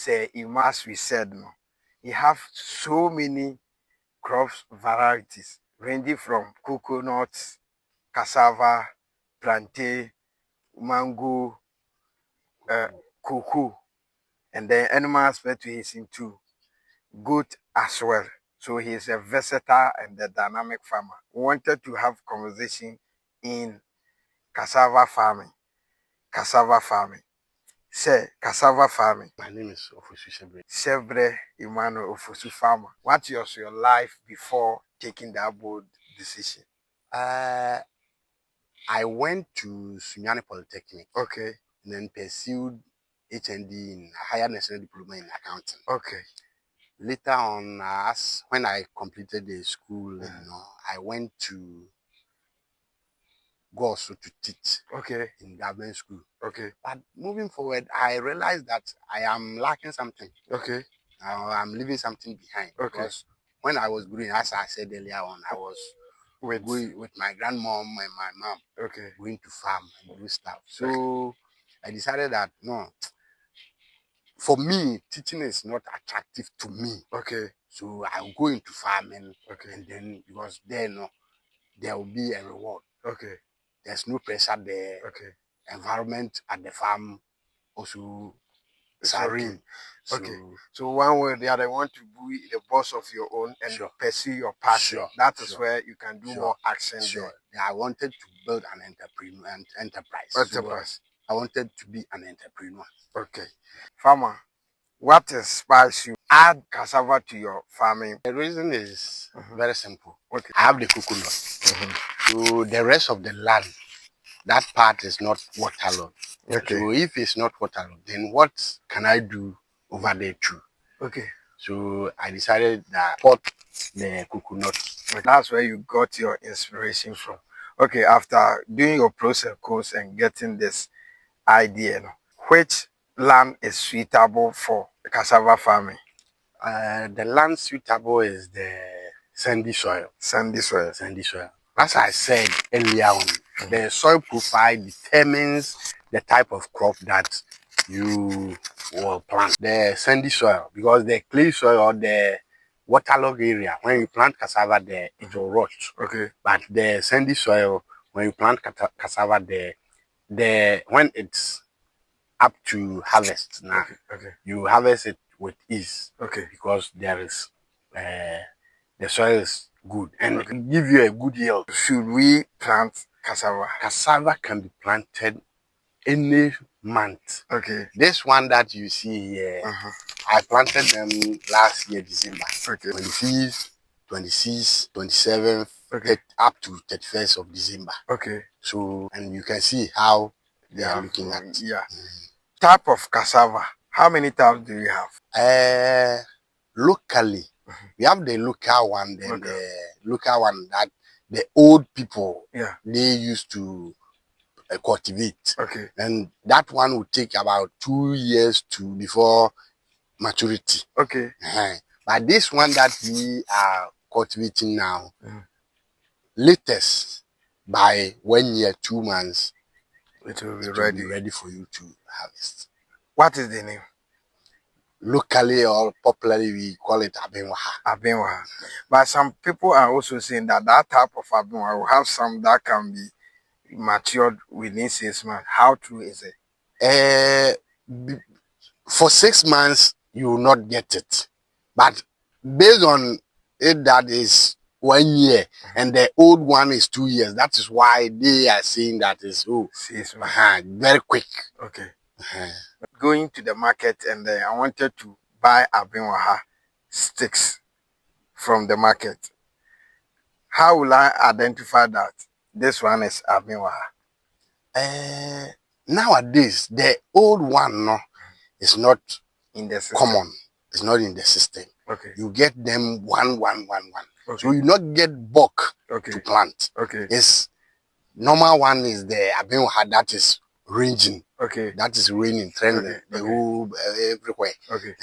say, as we said, no, you have so many crops varieties ranging from coconuts, cassava, plantain, mango, cocoa, and then animal aspect is into goat as well. So he is a versatile and a dynamic farmer. We wanted to have conversation in cassava farming. Cassava farming. Say cassava farming. My name is Ofosu Shebre. Shebre Emmanuel Ofosu farmer. What was your life before taking that bold decision? I went to Sunyani Polytechnic. Okay. And then pursued HND in Higher National Diploma in Accounting. Okay. Later on, when I completed the school, I went to go also to teach. Okay. In government school. Okay. But moving forward, I realized that I am lacking something. Okay. I'm leaving something behind. Okay. Because when I was growing, as I said earlier on, I was going with my grandmom and my mom. Okay. Going to farm and do stuff. So I decided that no, for me, teaching is not attractive to me. Okay. So I'll go into farming. Okay. And then because then there will be a reward. Okay. There's no pressure there. Okay. Environment at the farm also serene. So, okay. So one way or the other, I want to be the boss of your own and pursue your passion. That is where you can do more action. Yeah, I wanted to build an enterprise. Enterprise. I wanted to be an entrepreneur. Okay. Farmer, what inspires you? Add cassava to your farming. The reason is very simple. Okay. I have the coconut. So the rest of the land, that part is not waterlogged. Okay. So if it's not waterlogged, then what can I do over there too? Okay. So I decided that pot the coconut. That's where you got your inspiration from. Okay, after doing your process course and getting this idea, which land is suitable for cassava farming? The land suitable is the sandy soil. Sandy soil. Sandy soil. As I said earlier on, the soil profile determines the type of crop that you will plant. The sandy soil, because the clay soil or the waterlogged area, when you plant cassava there, it will rot. Okay. But the sandy soil, when you plant cassava there, when it's up to harvest now, you harvest it with ease. Okay. Because there is the soil is good and it will give you a good yield. Should we plant cassava? Cassava can be planted any month. Okay. This one that you see here, I planted them last year, December. Okay. 25th, 26th, 27th, up to 31st of December. Okay. So, and you can see how they are looking at. Yeah. Type of cassava. How many types do you have? Locally, we have the local one, then the local one that the old people they used to cultivate. Okay. And that one would take about 2 years before maturity. Okay. But this one that we are cultivating now, latest by 1 year, 2 months, it will be ready for you to harvest. What is the name? Locally or popularly, we call it Abenwaha. Abenwaha. But some people are also saying that that type of Abenwaha will have some that can be matured within 6 months. How true is it? For 6 months, you will not get it. But based on it, that is 1 year, and the old one is 2 years. That is why they are saying that is 6 months. Very quick. Okay. Going to the market and I wanted to buy Abenwaha sticks from the market. How will I identify that this one is Abenwaha? Nowadays, the old one is not in the system. Common. It's not in the system. Okay. You get them one. Okay. So you not get bulk to plant. Okay. It's normal one is the Abenwaha that is ranging. Okay. That is raining, trending the whole everywhere. Okay.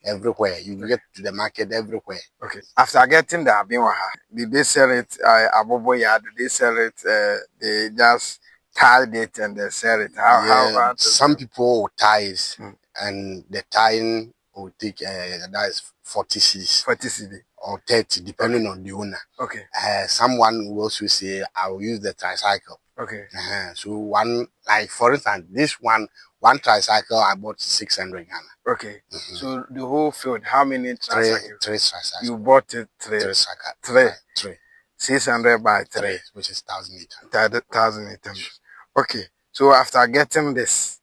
Everywhere. You get to the market everywhere. Okay. After getting the Abenwaha, did they sell it aboboya? Did they sell it? They just tied it and they sell it. How some people tie it and the tying will take that is 40 cedis. 40 cedi. Or 30, depending on the owner. Okay. Someone will also say, I will use the tricycle. Okay. So one, like for instance, this one tricycle I bought 600 Ghana. Okay. So the whole field, how many tricycles? Three tricycles. You bought it three. Three. 600 by three, which is 1,800. 1,800. Okay. So after getting this,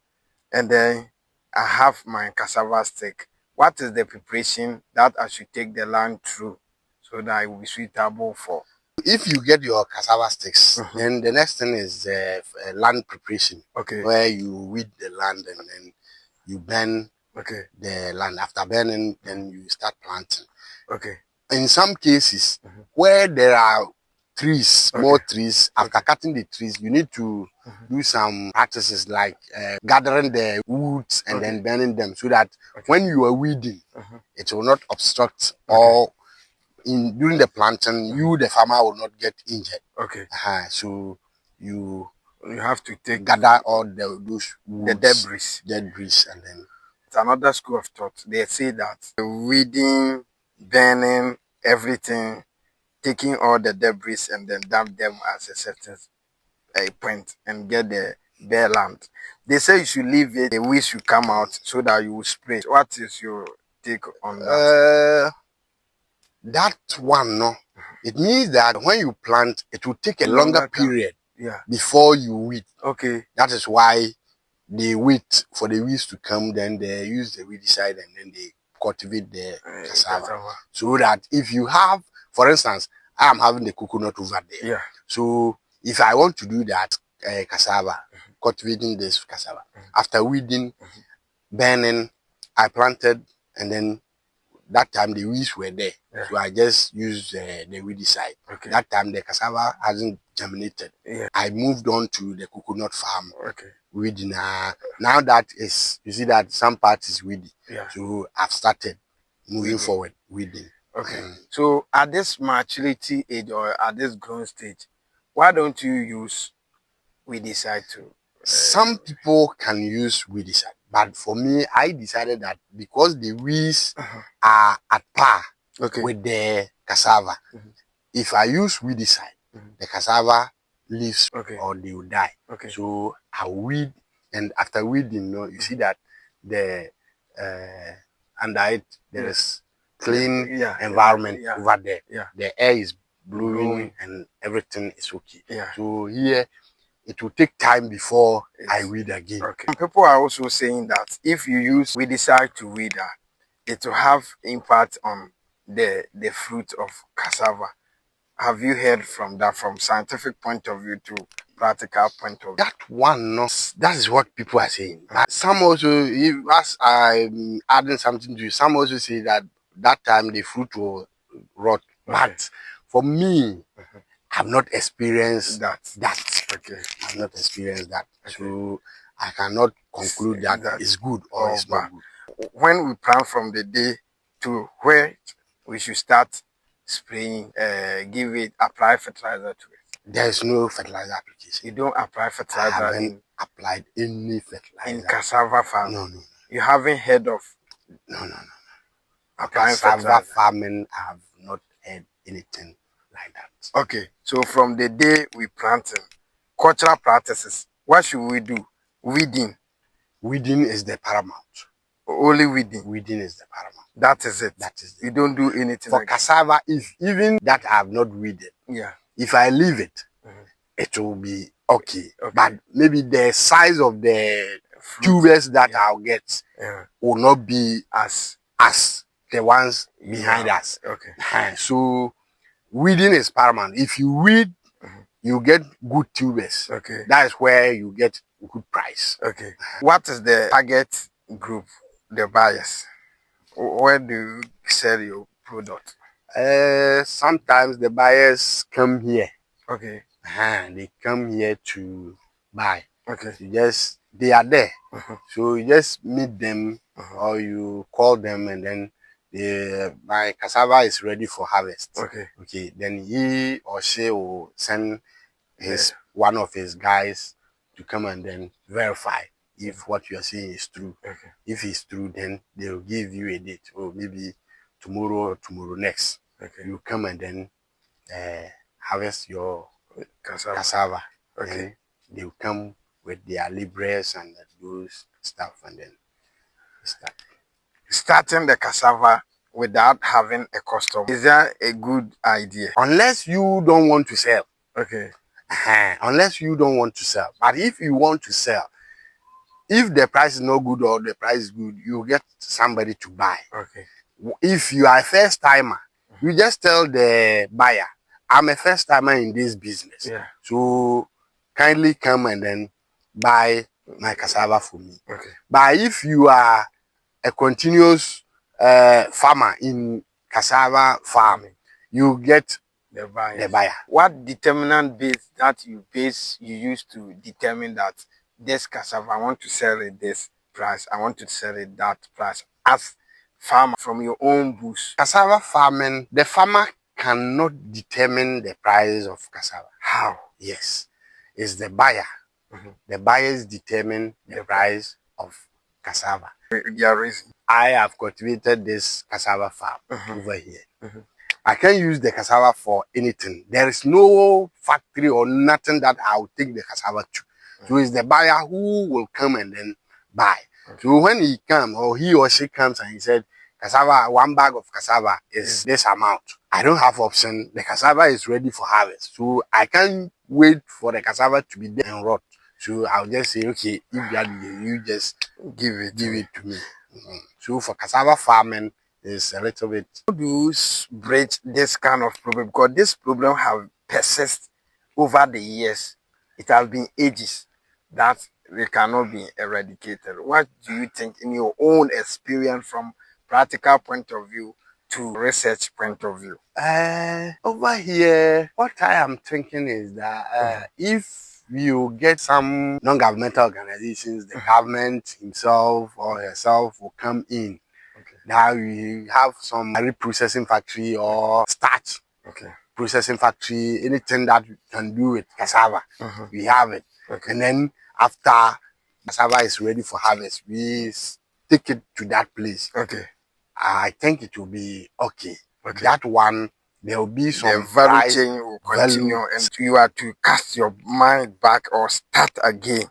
and then I have my cassava stick, what is the preparation that I should take the land through so that it will be suitable for? If you get your cassava sticks, then the next thing is land preparation. Okay. Where you weed the land and then you burn the land. After burning, then you start planting. Okay. In some cases, where there are trees, small trees, after cutting the trees, you need to do some practices like gathering the woods and then burning them so that when you are weeding, it will not obstruct or during the planting, you, the farmer, will not get injured. Okay. So you have to gather all those woods, the debris, and then. It's another school of thought. They say that weeding, burning, everything, taking all the debris and then dump them as a certain point and get the bare land. They say you should leave it, the weeds should come out so that you will spray. What is your take on that? That one, no. It means that when you plant, it will take a longer period before you weed. Okay. That is why they wait for the weeds to come, then they use the weedicide and then they cultivate the cassava. So that if you have, for instance, I am having the coconut over there. Yeah. So if I want to do that cassava, cultivating this cassava, after weeding, burning, I planted, and then that time the weeds were there. Yeah. So I just used the weedicide. Okay. That time the cassava hasn't germinated. Yeah. I moved on to the coconut farm. Okay. Weeding. Now that is, you see that some part is weedy. Yeah. So I've started moving forward weeding. Okay. So at this maturity age or at this growing stage, why don't you use weedicide to? Some people can use weedicide, but for me, I decided that because the weeds are at par with the cassava, if I use weedicide, the cassava leaves or they will die. Okay. So I weed, and after weeding, you see that the under it there is clean environment over there. Yeah. The air is blowing and everything is okay. Yeah. So here it will take time before I weed again. Okay. People are also saying that if you use weedicide to weed, it will have impact on the fruit of cassava. Have you heard from that from scientific point of view to practical point of view? That one, no, that is what people are saying. But some also, as I'm adding something to you, some also say that that time the fruit will rot. Okay. But for me, I've not experienced that. Okay. I've not experienced that. Okay. So I cannot conclude that it's good or it's not good. When we plan from the day to where we should start spraying, apply fertilizer to it. There is no fertilizer application. You don't apply fertilizer. I haven't applied any fertilizer. In cassava farming? No. You haven't heard of? No. Applying cassava farming, I have not heard anything like that. Okay, so from the day we planting, cultural practices, what should we do? Weeding. Weeding is the paramount. Only weeding. Weeding is the paramount. That is it. That is it. You don't do anything for like cassava. If even that I have not weeded, if I leave it, it will be okay. But maybe the size of the tubers that I'll get will not be as the ones behind us. Okay. So weeding is paramount. If you weed, you get good tubers. Okay. That is where you get good price. Okay. What is the target group, the buyers? Where do you sell your product? Sometimes the buyers come here. Okay. They come here to buy. Okay. They are there. So you just meet them or you call them and then my cassava is ready for harvest. Okay. Then he or she will send one of his guys to come and then verify if what you are saying is true. Okay. If it's true, then they will give you a date, or maybe tomorrow or tomorrow next. Okay. You come and then harvest your cassava. Okay. Then they will come with their libres and those stuff, and then start. Starting the cassava without having a customer, is that a good idea? Unless you don't want to sell. Okay. Unless you don't want to sell. But if you want to sell, if the price is not good or the price is good, you get somebody to buy. Okay. If you are a first timer, you just tell the buyer, I'm a first timer in this business. Yeah. So kindly come and then buy my cassava for me. Okay. But if you are a continuous farmer in cassava farm, you get the buyer. The buyer. What determinant base that you use to determine that this cassava, I want to sell it this price, I want to sell it that price, as farmer from your own bush? Cassava farming, the farmer cannot determine the price of cassava. How? Yes, it's the buyer. The buyers determine the price of cassava. Your reason? I have cultivated this cassava farm over here. I can't use the cassava for anything. There is no factory or nothing that I'll take the cassava to. So it's the buyer who will come and then buy. So when he comes, or he or she comes and he said, cassava, 1 bag of cassava is this amount, I don't have option. The cassava is ready for harvest. So I can't wait for the cassava to be there and rot. So I'll just say, okay, if that you just give it to me. So for cassava farming, is a little bit. How do you bridge this kind of problem? Because this problem have persisted over the years. It has been ages that they cannot be eradicated. What do you think in your own experience from practical point of view to research point of view? Over here, what I am thinking is that if you get some non-governmental organizations, the government himself or herself will come in. Now we have some reprocessing factory or starch processing factory, anything that we can do with cassava, we have it. And then after cassava is ready for harvest, we take it to that place. I think it will be okay. That one, there will be some the value chain will continue, and you are to cast your mind back or start again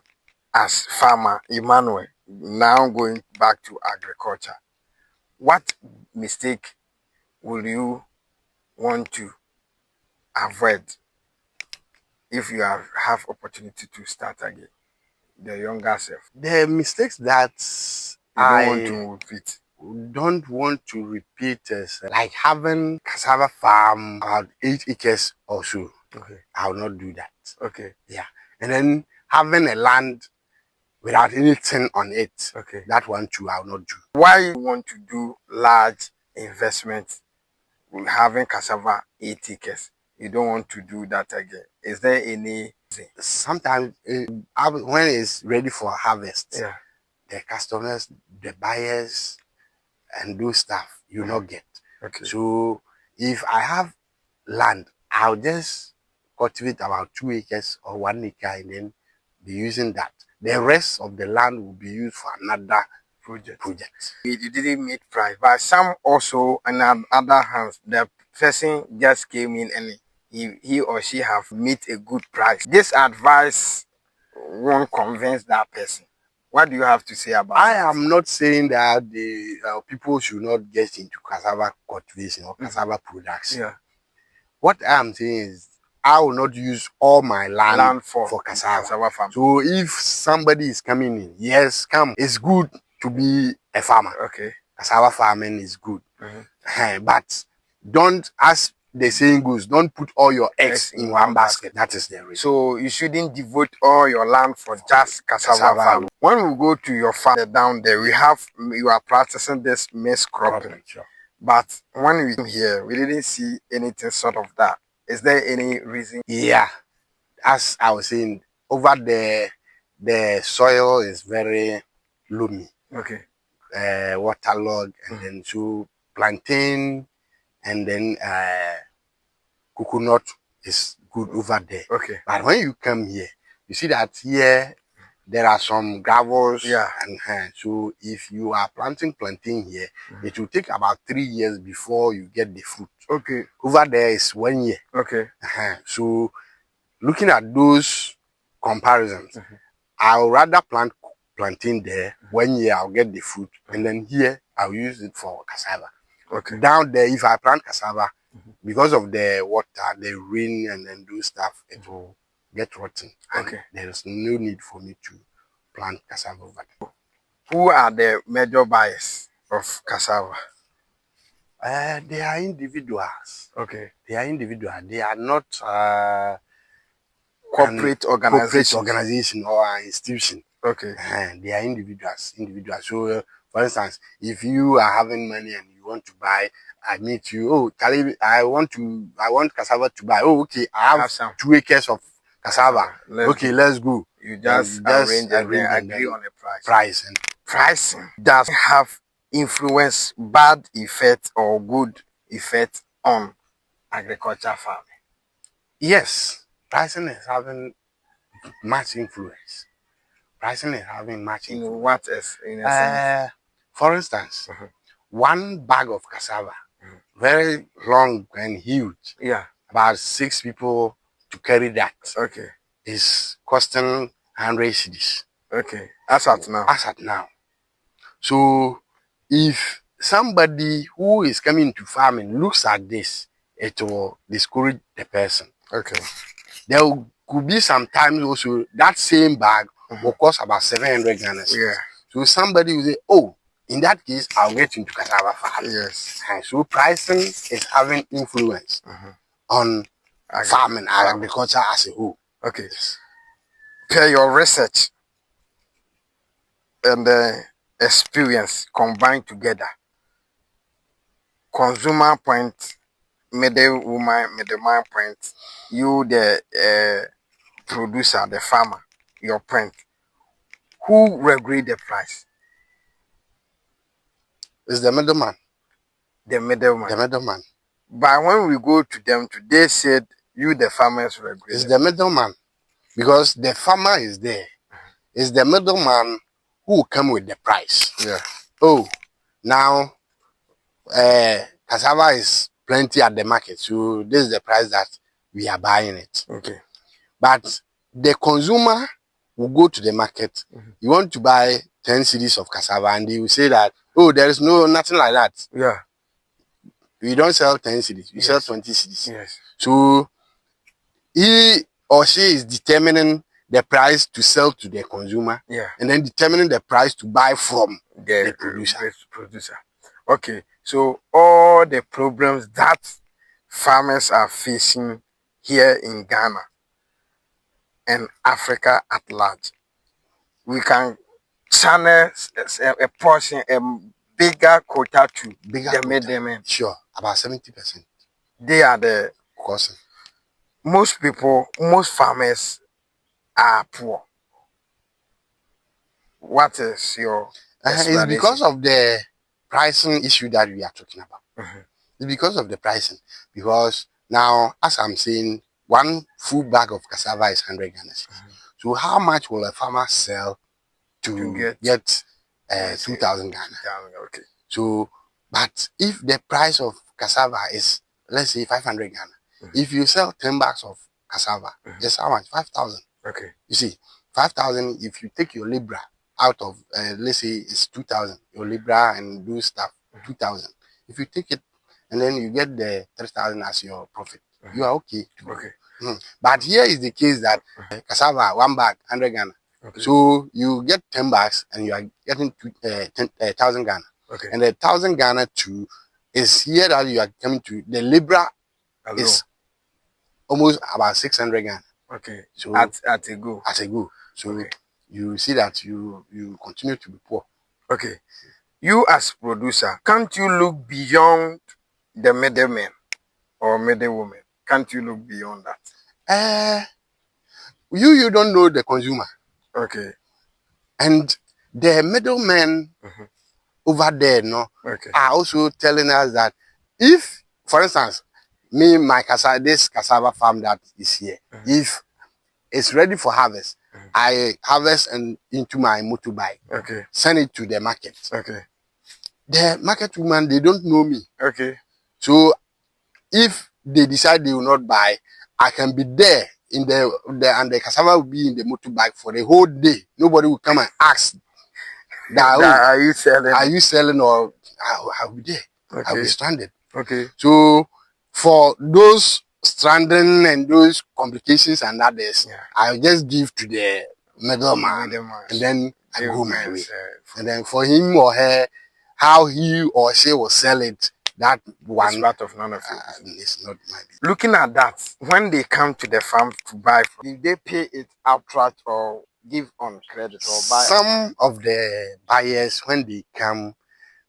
as Farmer Emmanuel, now going back to agriculture. What mistake will you want to avoid if you have opportunity to start again, the younger self? The mistakes that don't want to repeat is like having cassava farm about 8 acres or so. I will not do that. Yeah. And then having a land without anything on it. That one too, I will not do. Why you want to do large investment with having cassava 8 acres? You don't want to do that again. Is there any? Sometimes when it's ready for harvest, the customers, the buyers, and those stuff you not get. So if I have land, I'll just cultivate about 2 acres or 1 acre and then be using that. The rest of the land will be used for another project. You didn't meet price, but some also, on other hands, the person just came in and he or she have meet a good price. This advice won't convince that person. What do you have to say about that? I am not saying that the people should not get into cassava cultivation or cassava production. What I am saying is I will not use all my land for cassava farm. So if somebody is coming in, yes, come. It's good to be a farmer. Cassava farming is good. But don't, as the saying goes, don't put all your eggs in one basket. That is the reason. So you shouldn't devote all your land for just cassava farm. When we go to your farm down there, you are practicing this maize cropping. But when we came here, we didn't see anything sort of that. Is there any reason? Yeah, as I was saying, over there, the soil is very loamy. Waterlogged, and then so plantain, and then coconut is good over there. But when you come here, you see that here there are some gravels. Yeah. And so if you are planting plantain here, it will take about 3 years before you get the fruit. Okay. Over there is 1 year. Okay. So looking at those comparisons, I'll rather plant plantain there. 1 year I'll get the fruit, and then here I'll use it for cassava. Okay. Down there, if I plant cassava, because of the water, the rain, and then do stuff, it will get rotten. And Okay. there is no need for me to plant cassava over there. Who are the major buyers of cassava? They are individuals. Okay. They are individual. They are not Corporate organization. corporate organization or an institution. Okay. They are individuals. So, for instance, if you are having money and you want to buy, I meet you. Oh, Charlie, I want cassava to buy. Oh, okay, I have some. 2 acres of cassava. Let's go. You just arrange and then agree on a price. And pricing does have influence, bad effect or good effect on agriculture farming. yes, pricing is having much influence. Pricing is having much influence. In what is in a sense? For instance, one bag of cassava, very long and huge. Yeah. About 6 people to carry that. Okay. Is costing 100 cedis. Okay. As at now. As at now. So if somebody who is coming to farming looks at this, it will discourage the person. Okay. There could be sometimes also that same bag will cost about 700 Ghana. Yeah. So somebody will say, oh, in that case, I'll get into cassava farm. Yes. And so pricing is having influence on farming and agriculture as a whole. Okay. Yes. Per your research and experience combined together, consumer point, middleman point, you the producer, the farmer, your point, who regulate the price? It's the middleman. The middleman. The middleman. But when we go to them, they said you the farmers regulate. It's the middleman, because the farmer is there. It's the middleman who will come with the price. Yeah. Oh, now cassava is plenty at the market, so this is the price that we are buying it. Okay. But the consumer will go to the market. You want to buy 10 cedis of cassava, and they will say that, oh, there is nothing like that. Yeah. We don't sell 10 cedis, we sell 20 cedis. Yes. So he or she is determining the price to sell to the consumer, and then determining the price to buy from the producer. Okay, so all the problems that farmers are facing here in Ghana and Africa at large, we can channel a portion, a bigger quota to the middlemen. Sure, about 70%. They are the cause. Most farmers are poor. What is your It's because of the pricing issue that we are talking about. It's because of the pricing. Because now, as I'm saying, one full bag of cassava is 100 Ghana. So how much will a farmer sell to get 2,000 Ghana? Okay. So, but if the price of cassava is, let's say, 500 Ghana, if you sell 10 bags of cassava, just how much? 5,000. Okay. You see, 5,000, if you take your labor out of, let's say it's 2,000, your labor and do stuff, 2,000. If you take it and then you get the 3,000 as your profit, you are okay. Okay. But here is the case that cassava, one bag, 100 Ghana. Okay. So you get 10 bags and you are getting 1,000 Ghana. Okay. And the 1,000 Ghana too is here that you are coming to, the labor is almost about 600 Ghana. Okay. So at a go. At a go. So you see that you continue to be poor. Okay. You as producer, can't you look beyond the middleman or middlewoman? Can't you look beyond that? You don't know the consumer. Okay. And the middlemen over there, are also telling us that if, for instance, this cassava farm that is here, if it's ready for harvest, I harvest and into my motorbike. Okay. Send it to the market. Okay. The market woman, they don't know me. Okay. So if they decide they will not buy, I can be there in and the cassava will be in the motorbike for the whole day. Nobody will come and ask that, oh, Are you selling? are you selling, or I'll be there. Okay. I'll be stranded. Okay. So for those stranding and those complications and others, I'll just give to the middleman, and then I go my way. And then for him or her, how he or she will sell it, that one is part of none of it. It's not my business. Looking at that, when they come to the farm to buy, did they pay it outright or give on credit or buy? Some of the buyers, when they come,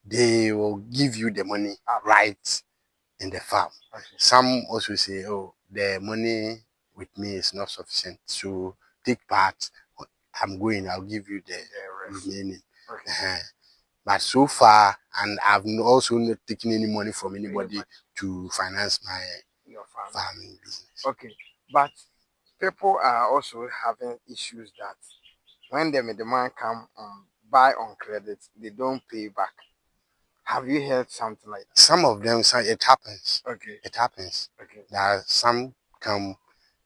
they will give you the money right in the farm. Okay. Some also say, oh, the money with me is not sufficient, so take part. I'm going, I'll give you the remaining. Okay. But so far, and I've also not taken any money from anybody to finance my farming business. Okay, but people are also having issues that when the middleman come buy on credit, they don't pay back. Have you heard something like that? Some of them say it happens. Okay. It happens. Okay. That some come,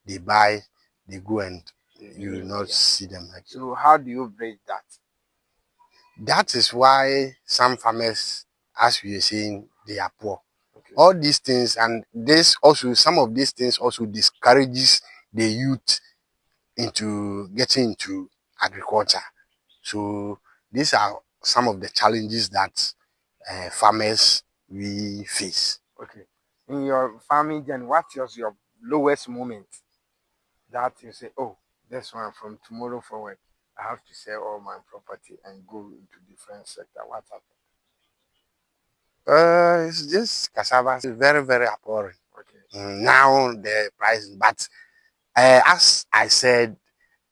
they buy, they go, and you will not see them again. So how do you break that? That is why some farmers, as we are saying, they are poor. Okay. All these things, and this also, some of these things also discourages the youth into getting into agriculture. So these are some of the challenges that farmers we face. Okay. In your farming journey, what was your lowest moment that you say, oh, this one from tomorrow forward, I have to sell all my property and go into different sector? What happened? It's just cassava is very, very abhorrent. Okay. Now the price, but as I said,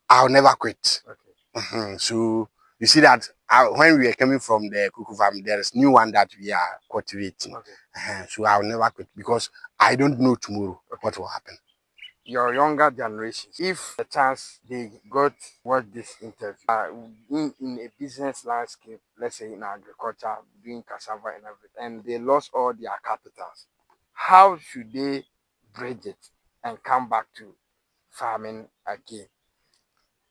I'll never quit. Okay. So you see that when we are coming from the cuckoo farm, there is new one that we are cultivating. Okay. So I'll never quit because I don't know tomorrow what will happen. Your younger generations, if a chance they got what this interview in a business landscape, let's say in agriculture, doing cassava and everything, and they lost all their capitals, how should they bridge it and come back to farming again?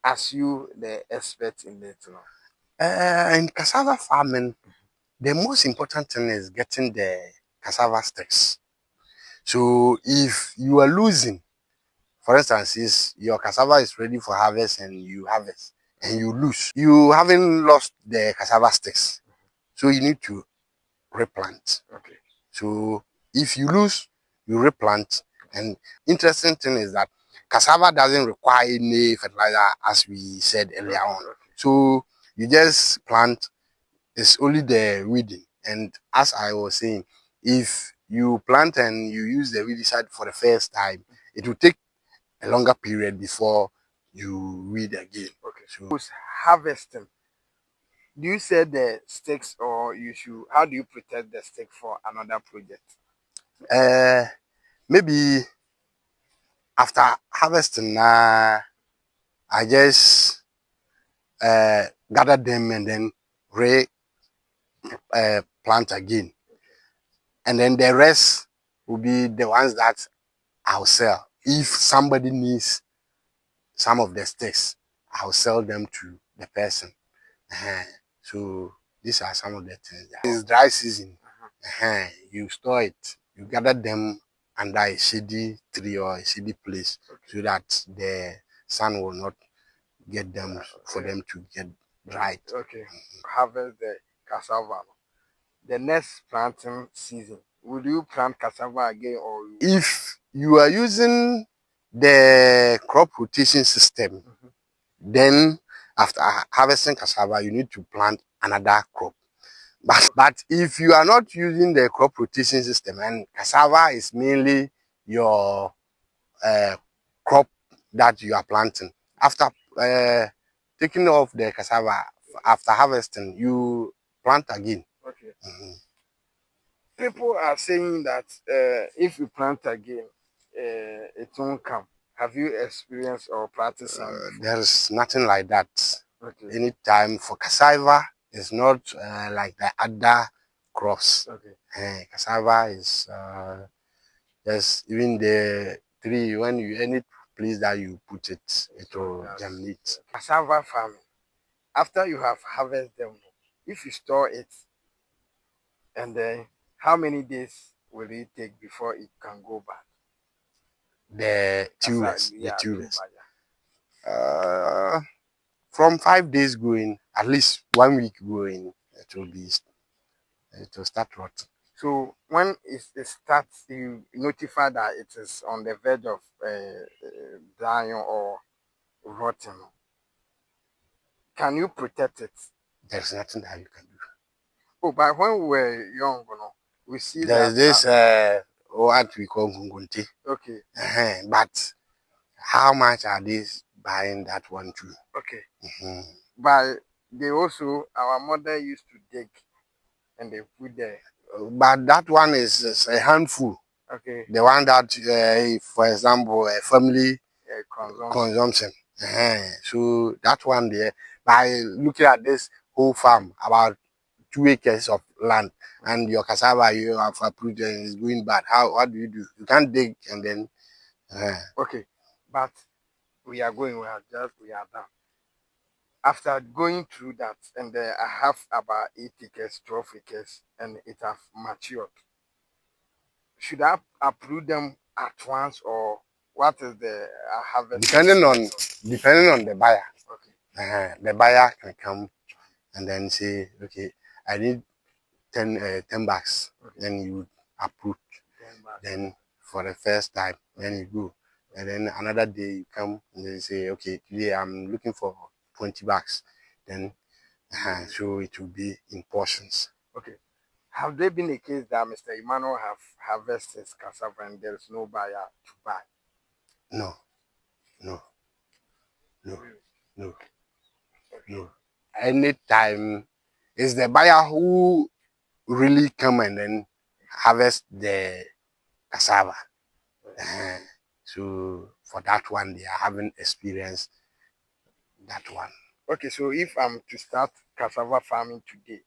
As you, the expert in it now. In cassava farming, the most important thing is getting the cassava sticks. So if you are losing, for instance, is your cassava is ready for harvest and you harvest and you lose, you haven't lost the cassava sticks. So you need to replant. Okay. So if you lose, you replant. And interesting thing is that cassava doesn't require any fertilizer, as we said earlier on. So you just plant. It's only the weeding. And as I was saying, if you plant and you use the weedicide for the first time, it will take a longer period before you weed again. Okay. So harvesting. Do you sell the sticks or you should? How do you protect the stick for another project? Maybe after harvesting, I just gather them and then plant again, and then the rest will be the ones that I'll sell. If somebody needs some of the sticks, I'll sell them to the person. So these are some of the things. It's dry season. You store it. You gather them under a shady tree or a shady place, so that the sun will not get them for them to get dried. Okay. Harvest the cassava. The next planting season, will you plant cassava again or? If you are using the crop rotation system, then after harvesting cassava, you need to plant another crop. But if you are not using the crop rotation system, and cassava is mainly your crop that you are planting, after taking off the cassava, after harvesting, you plant again. Okay. People are saying that if you plant again, it won't come. Have you experienced or practicing before? There is nothing like that. Okay. Anytime for cassava, it's not like the other crops. Okay. Cassava is just even the tree, when you any place that you put it, it will germinate. Cassava farming. After you have harvested them, if you store it, and then how many days will it take before it can go bad? The tubers, the Yeah, tubers. tuber, yeah. From 5 days going, at least 1 week going, it will start rotting. So when it starts, you notify that it is on the verge of dying or rotting. Can you protect it? There's nothing that you can do. Oh, but when we were young, we see There's that. this what we call gungunti. Okay. But how much are they buying that one too? Okay. Mm-hmm. But they also, our mother used to dig and they put there. But that one is a handful. Okay. The one that, for example, a family consumption. So that one there, by looking at this whole farm, about 2 acres of land, and your cassava you have approved and is going bad. What do? You can't dig and then. Okay, but we are done. After going through that, and I have about 8 acres, 12 acres, and it have matured. Should I uproot them at once, or what is the harvest? Depending on the buyer. Okay. The buyer can come and then say, okay, I need 10 bags. Okay. Then you approve. Then for the first time, then you go. And then another day you come and then say, okay, today I'm looking for 20 bags. Then so it will be in portions. Okay. Have there been a case that Mr. Emmanuel have harvested cassava and there is no buyer to buy? No, no, no, no, no. Anytime it's the buyer who really come and then harvest the cassava. So for that one, they are having experienced that one. Okay, so if I'm to start cassava farming today,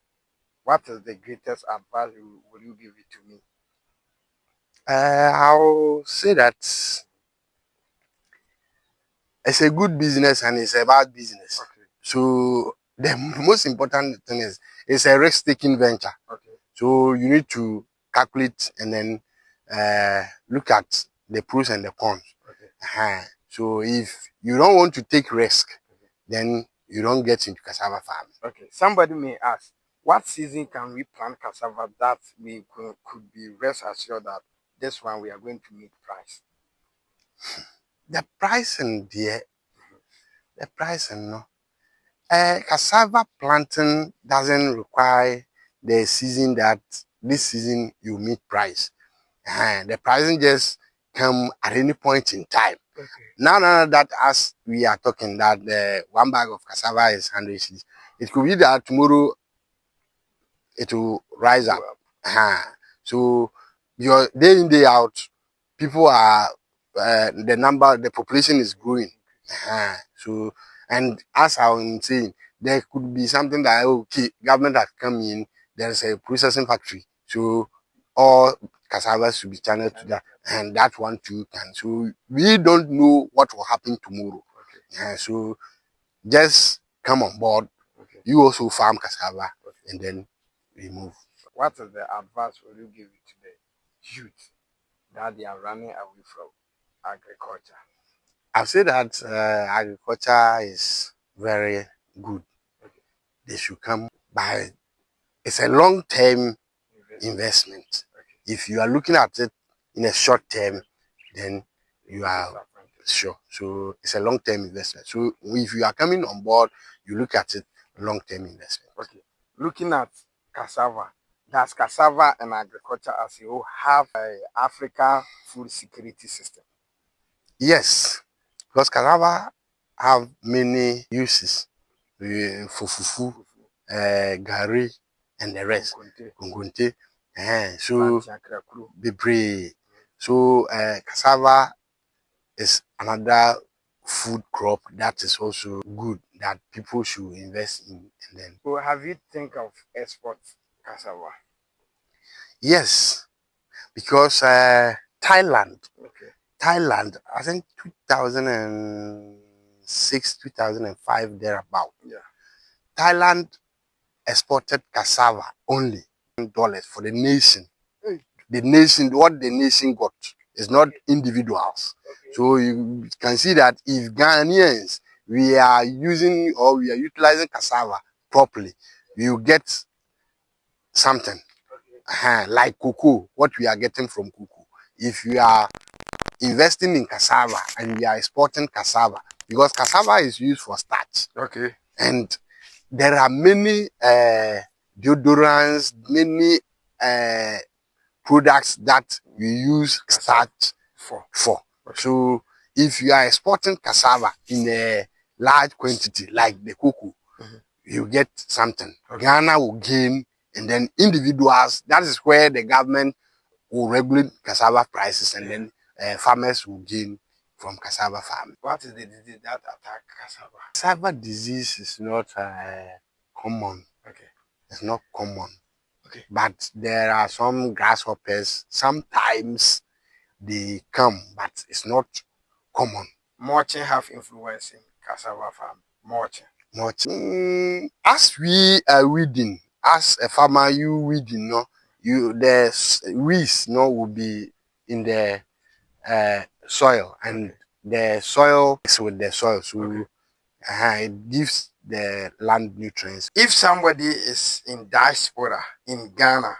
what is the greatest advice will you give it to me? I'll say that it's a good business and it's a bad business. Okay. So the most important thing is it's a risk-taking venture. Okay. So you need to calculate and then look at the pros and the cons. Okay. So if you don't want to take risk, okay, then you don't get into cassava farming. Okay. Somebody may ask, what season can we plant cassava that we could be rest assured that this one we are going to meet price? The pricing there, the pricing no. Cassava planting doesn't require the season that this season you meet price. The pricing just come at any point in time. Okay. Now that as we are talking that the 1 bag of cassava is 100 cedis, it could be that tomorrow it will rise up. So your day in day out, people are the population is growing. So and as I'm saying, there could be something that okay, government has come in. There's a processing factory, so all cassava should be channeled to that, and that one too can. So we don't know what will happen tomorrow. Okay. So just come on board. Okay. You also farm cassava, okay, and then we move. What is the advice will you give to the youth that they are running away from agriculture? I've said that agriculture is very good. Okay. They should come by. It's a long-term investment. Okay. If you are looking at it in a short term, then you are sure. So it's a long-term investment. So if you are coming on board, you look at it long-term investment. Okay. Looking at cassava, does cassava and agriculture as a whole have an Africa food security system? Yes, because cassava have many uses for fufu, gari, and the rest. Kungunte. So bebre. So cassava is another food crop that is also good that people should invest in. And then, So have you think of export cassava? yes, because Okay. Thailand, I think 2006, 2005, thereabout. Yeah. Thailand exported cassava only $1 for the nation. The nation, what the nation got is not individuals. Okay. So you can see that if Ghanaians we are using or we are utilizing cassava properly, we will get something. Like cocoa, what we are getting from cocoa. If we are investing in cassava and we are exporting cassava, because cassava is used for starch. Okay. And there are many deodorants, many products that we use starch for. Okay. So if you are exporting cassava in a large quantity, like the cocoa, you get something. Okay. Ghana will gain, and then individuals, that is where the government will regulate cassava prices, and then farmers will gain from cassava farming. What is the disease that attack cassava? Cassava disease is not common. Okay. It's not common. Okay. But there are some grasshoppers. Sometimes they come, but it's not common. Mulching have influence in cassava farm. Mulching. As we are weeding, as a farmer, you weeding, no, the weeds, no, will be in the soil, and okay. the soil is with the soil, so okay. It gives the land nutrients. If somebody is in diaspora in Ghana,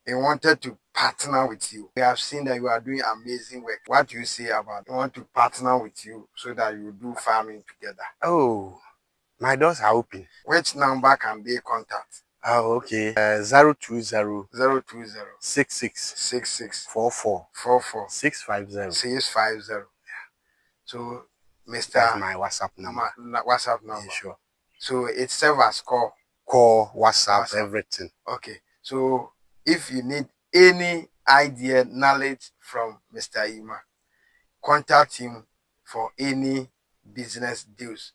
they wanted to partner with you. We have seen that you are doing amazing work. What do you say about they want to partner with you so that you do farming together? Oh, my doors are open. Which number can they contact? Oh, okay. 020 020 66 66 44 44 650. 650. So, Mr. That's my WhatsApp number. WhatsApp number. Yeah, sure. So it serves as call. Call, WhatsApp, everything. Okay. So if you need any idea, knowledge from Mr. Ima, contact him for any business deals.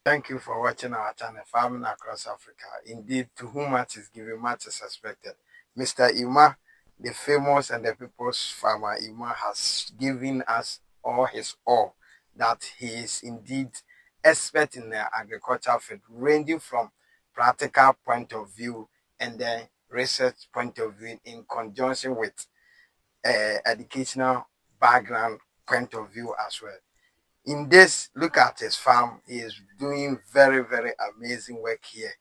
Thank you for watching our channel, Farming Across Africa. Indeed, to whom much is given, much is expected. Mr. Ima, the famous and the people's farmer, Ima has given us all his all, that he is indeed expert in the agriculture field, ranging from practical point of view and then research point of view in conjunction with educational background point of view as well. In this, look at his farm. He is doing very, very amazing work here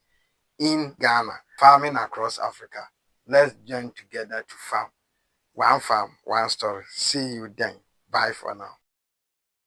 in Ghana, farming across Africa. Let's join together to farm. One farm, one story. See you then. Bye for now.